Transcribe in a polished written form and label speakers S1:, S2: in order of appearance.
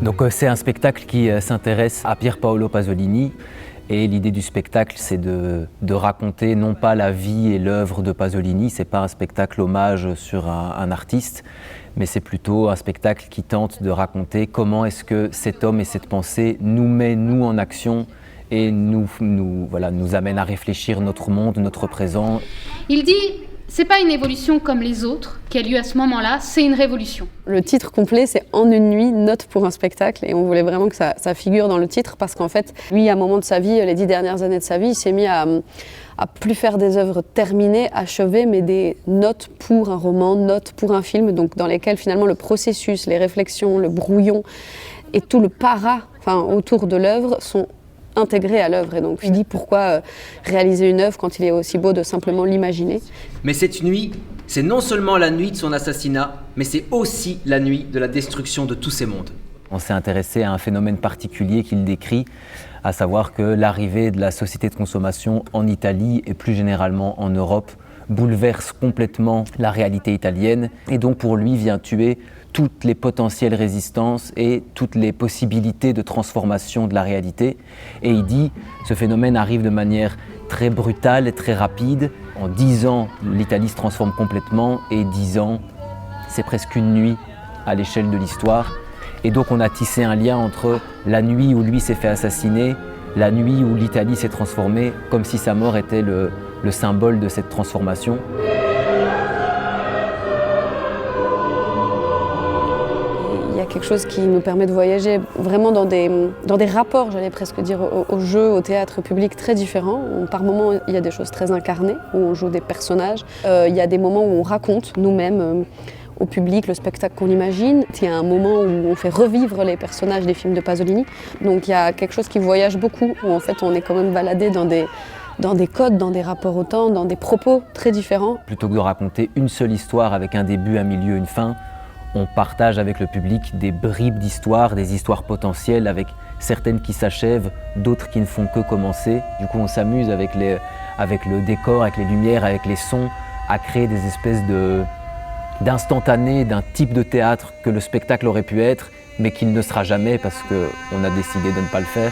S1: Donc c'est un spectacle qui s'intéresse à Pier Paolo Pasolini et l'idée du spectacle c'est de raconter non pas la vie et l'œuvre de Pasolini, c'est pas un spectacle hommage sur un artiste, mais c'est plutôt un spectacle qui tente de raconter comment est-ce que cet homme et cette pensée nous met nous en action et nous amène à réfléchir notre monde, notre présent.
S2: Il dit c'est pas une évolution comme les autres qui a lieu à ce moment-là, c'est une révolution.
S3: Le titre complet, c'est En une nuit, note pour un spectacle. Et on voulait vraiment que ça figure dans le titre parce qu'en fait, lui, à un moment de sa vie, les 10 dernières années de sa vie, il s'est mis à plus faire des œuvres terminées, achevées, mais des notes pour un roman, notes pour un film, donc dans lesquelles finalement le processus, les réflexions, le brouillon et tout le autour de l'œuvre sont intégré à l'œuvre. Et donc, il dit pourquoi réaliser une œuvre quand il est aussi beau de simplement l'imaginer.
S4: Mais cette nuit, c'est non seulement la nuit de son assassinat, mais c'est aussi la nuit de la destruction de tous ces mondes.
S1: On s'est intéressé à un phénomène particulier qu'il décrit, à savoir que l'arrivée de la société de consommation en Italie et plus généralement en Europe bouleverse complètement la réalité italienne et donc pour lui vient tuer toutes les potentielles résistances et toutes les possibilités de transformation de la réalité. Et il dit, ce phénomène arrive de manière très brutale et très rapide. En 10 ans, l'Italie se transforme complètement et 10 ans, c'est presque une nuit à l'échelle de l'histoire. Et donc on a tissé un lien entre la nuit où lui s'est fait assassiner, la nuit où l'Italie s'est transformée, comme si sa mort était le symbole de cette transformation.
S3: Il y a quelque chose qui nous permet de voyager vraiment dans des rapports, j'allais presque dire, au jeu, au théâtre public très différents. Par moments, il y a des choses très incarnées, où on joue des personnages. Il y a des moments où on raconte nous-mêmes au public le spectacle qu'on imagine. Il y a un moment où on fait revivre les personnages des films de Pasolini. Donc il y a quelque chose qui voyage beaucoup, où en fait on est quand même baladé dans des codes, dans des rapports au temps, dans des propos très différents.
S1: Plutôt que de raconter une seule histoire avec un début, un milieu, une fin, on partage avec le public des bribes d'histoires, des histoires potentielles avec certaines qui s'achèvent, d'autres qui ne font que commencer. Du coup on s'amuse avec le décor, avec les lumières, avec les sons, à créer des espèces d'instantanés d'un type de théâtre que le spectacle aurait pu être, mais qu'il ne sera jamais parce qu'on a décidé de ne pas le faire.